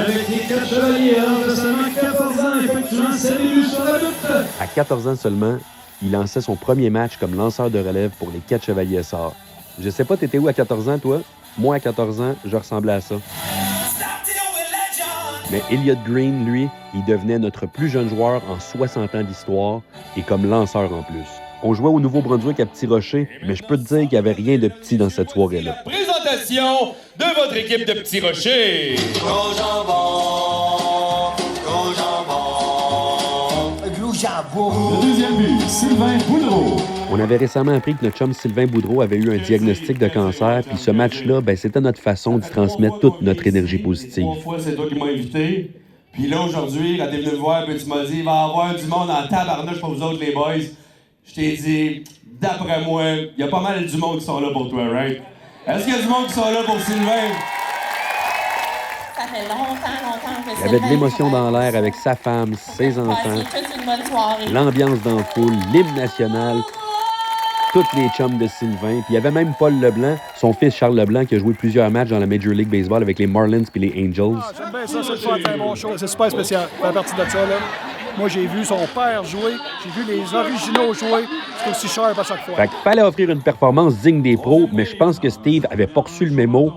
avec les 4 chevaliers à l'âge de seulement 14 ans, effectuant 7 buts sur la butte. À 14 ans seulement, il lançait son premier match comme lanceur de relève pour les 4 chevaliers SR. Je sais pas, t'étais où à 14 ans, toi? Moi, à 14 ans, je ressemblais à ça. Mais Elliott Green, lui, il devenait notre plus jeune joueur en 60 ans d'histoire et comme lanceur en plus. On jouait au Nouveau-Brunswick à Petit Rocher, mais je peux te dire qu'il n'y avait rien de petit dans cette soirée-là. Présentation de votre équipe de Petit Rocher. Gros jambon, gros jambon, gros jambon. Le deuxième but, Sylvain Boudreau. On avait récemment appris que notre chum Sylvain Boudreau avait eu un diagnostic de cancer, puis ce match-là, c'était notre façon de transmettre toute notre énergie positive. 3 fois, c'est toi qui m'as invité. Puis là, aujourd'hui, quand t'es venu me voir, puis tu m'as dit, il va y avoir du monde en tabarnouche pour vous autres, les boys. Je t'ai dit, d'après moi, il y a pas mal du monde qui sont là pour toi, right? Est-ce qu'il y a du monde qui sont là pour Sylvain? Ça fait longtemps que Il y avait de l'émotion dans l'air avec sa femme, ses enfants, C'est toute une bonne soirée. l'ambiance dans la foule, l'hymne national, tous les chums de Sylvain. Puis il y avait même Paul Leblanc, son fils Charles Leblanc, qui a joué plusieurs matchs dans la Major League Baseball avec les Marlins puis les Angels. J'aime bien ça, c'est le fun, c'est un bon show. C'est super spécial, faire partie de ça, là. Moi, j'ai vu son père jouer, j'ai vu les originaux jouer. C'est aussi cher à chaque fois. Fait qu'il fallait offrir une performance digne des pros, mais je pense que Steve avait pas reçu le mémo.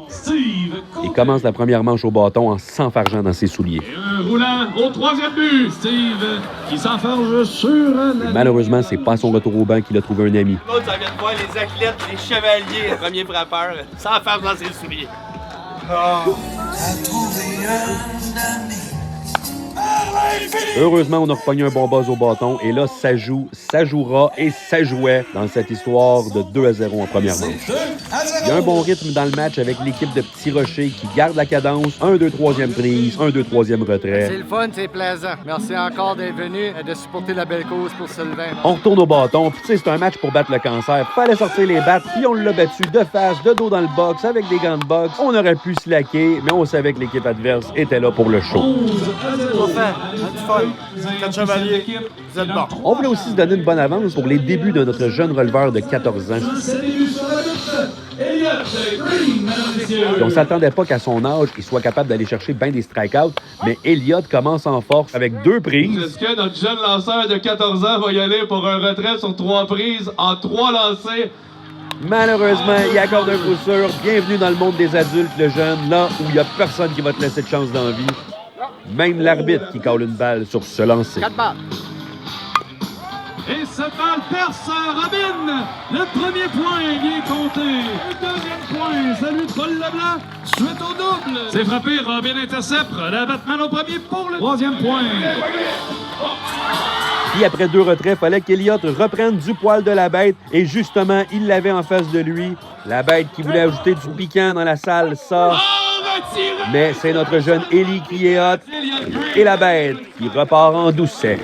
Il commence la première manche au bâton en s'enfargeant dans ses souliers. Un roulant au troisième but, Steve, qui s'enfarge sur la... Malheureusement, c'est pas à son retour au banc qu'il a trouvé un ami. L'autre, ça vient de voir les athlètes, les chevaliers, les premiers frappeurs, sans faire dans ses souliers. T'as trouvé un ami. Heureusement, on a repogné un bon buzz au bâton et là, ça joue, ça jouera et ça jouait dans cette histoire de 2-0 en première manche. Il y a un bon rythme dans le match avec l'équipe de Petit Rocher qui garde la cadence. 1-2, 3e prise, 1-2, 3e retrait. C'est le fun, c'est plaisant. Merci encore d'être venu et de supporter la belle cause pour Sylvain. On retourne au bâton, puis tu sais, c'est un match pour battre le cancer. Fallait sortir les battes, puis on l'a battu de face, de dos dans le box, avec des gants de boxe. On aurait pu se laquer, mais on savait que l'équipe adverse était là pour le show. Du fun. 4 chevaliers, vous êtes bons. On voulait aussi se donner une bonne avance pour les débuts de notre jeune releveur de 14 ans. 7 buts sur la butte, Elliott Green, mesdames et messieurs. Puis on s'attendait pas qu'à son âge, il soit capable d'aller chercher bien des strikeouts, mais Elliott commence en force avec 2 prises. Est-ce que notre jeune lanceur de 14 ans va y aller pour un retrait sur 3 prises en 3 lancers? Malheureusement, il accorde un coup sûr. Bienvenue dans le monde des adultes, le jeune, là où il n'y a personne qui va te laisser de chance dans la vie. Même l'arbitre qui colle une balle sur ce lancer. 4 balles. Et cette balle perce Robin. Le premier point vient compter. Le deuxième point, celui de Paul Leblanc. Suite au double. C'est frappé, Robin intercepte. La Batman au premier pour le troisième point. Puis après 2 retraits, fallait qu'Elliott reprenne du poil de la bête. Et justement, il l'avait en face de lui. La bête qui voulait ajouter du piquant dans la salle, ça. Mais c'est notre jeune Ellie qui est hot. Et la bête qui repart en doucet.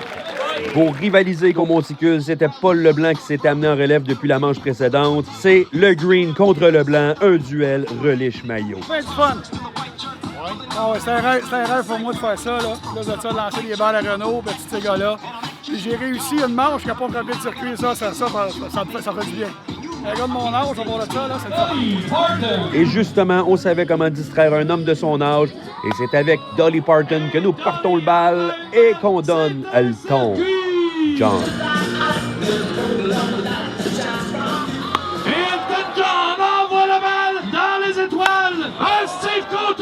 Pour rivaliser contre Monticule, c'était Paul Leblanc qui s'était amené en relève depuis la manche précédente. C'est le Green contre Leblanc, un duel reliche-maillot. C'est du fun. Ah ouais, c'était un rêve pour moi de faire ça, là. Là, de ça, de lancer des balles à Renault, puis tous ces gars-là. Puis j'ai réussi une manche qui n'a pas compris le circuit, ça fait du bien. Un gars de mon âge, on va de ça, là, c'est le fun. Et justement, on savait comment distraire un homme de son âge. Et c'est avec Dolly Parton que nous partons le bal et qu'on donne le ton. John.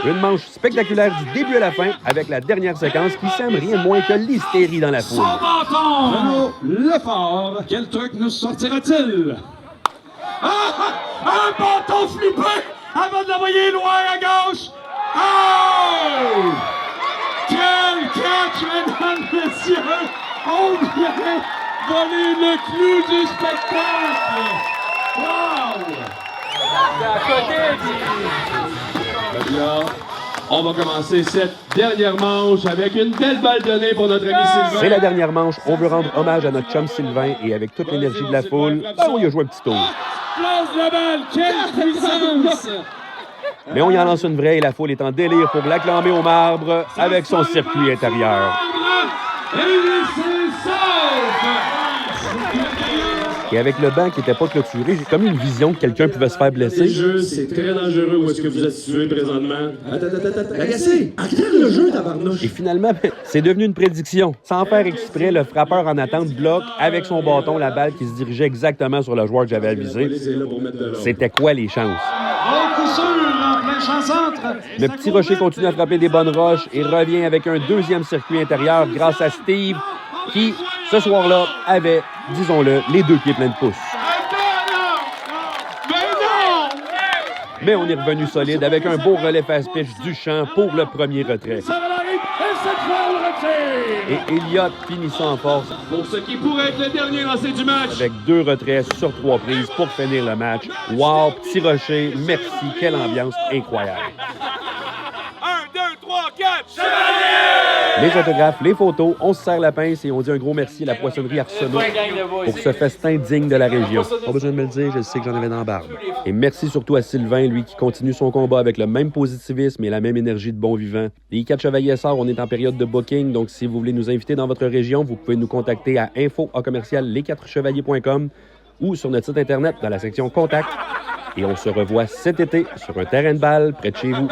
Une manche spectaculaire du début à la fin avec la dernière séquence qui sème rien de moins que l'hystérie dans la foule. Son bâton! Renaud Lefort, quel truc nous sortira-t-il? Un bâton flippé avant de l'envoyer loin à gauche! Oh! Quel catch, mesdames, messieurs! On vient voler le clou du spectacle! Wow! Là, on va commencer cette dernière manche avec une belle balle donnée pour notre ami Sylvain. C'est la dernière manche. On veut rendre hommage à notre chum Sylvain et avec toute l'énergie de la foule, on y a joué un petit tour. Place de la balle, quelle puissance! Mais on y en lance une vraie et la foule est en délire pour l'acclamer au marbre avec son circuit intérieur. Et c'est sauf! Et avec le banc qui n'était pas clôturé, j'ai comme une vision que quelqu'un pouvait se faire blesser. Le jeu, c'est très dangereux où est-ce que vous êtes situé présentement. Attends. Agacé! Accélère le jeu, tabarnouche! Et finalement, c'est devenu une prédiction. Sans faire exprès, le frappeur en attente bloque avec son bâton la balle qui se dirigeait exactement sur le joueur que j'avais avisé. C'était quoi les chances? Au coup sûr, en plein champ centre. Le petit rocher continue à frapper des bonnes roches et revient avec un deuxième circuit intérieur grâce à Steve qui, ce soir-là, avait, disons-le, les 2 pieds pleins de pouces. Mais on est revenu solide avec un beau relais fast-pitch du champ pour le premier retrait. Et Elliott finit ça en force Pour ce qui pourrait être le dernier lancé du match. avec 2 retraits sur 3 prises pour finir le match. Wow, petit rocher, merci, quelle ambiance incroyable. 1, 2, 3, 4, Les autographes, les photos, on se serre la pince et on dit un gros merci à la poissonnerie Arsenault pour ce festin digne de la région. Pas besoin de me le dire, je sais que j'en avais dans la barbe. Et merci surtout à Sylvain, lui, qui continue son combat avec le même positivisme et la même énergie de bon vivant. Les 4 Chevaliers SR, on est en période de booking, donc si vous voulez nous inviter dans votre région, vous pouvez nous contacter à info@les4chevaliers.com ou sur notre site internet dans la section Contact. Et on se revoit cet été sur un terrain de balle près de chez vous.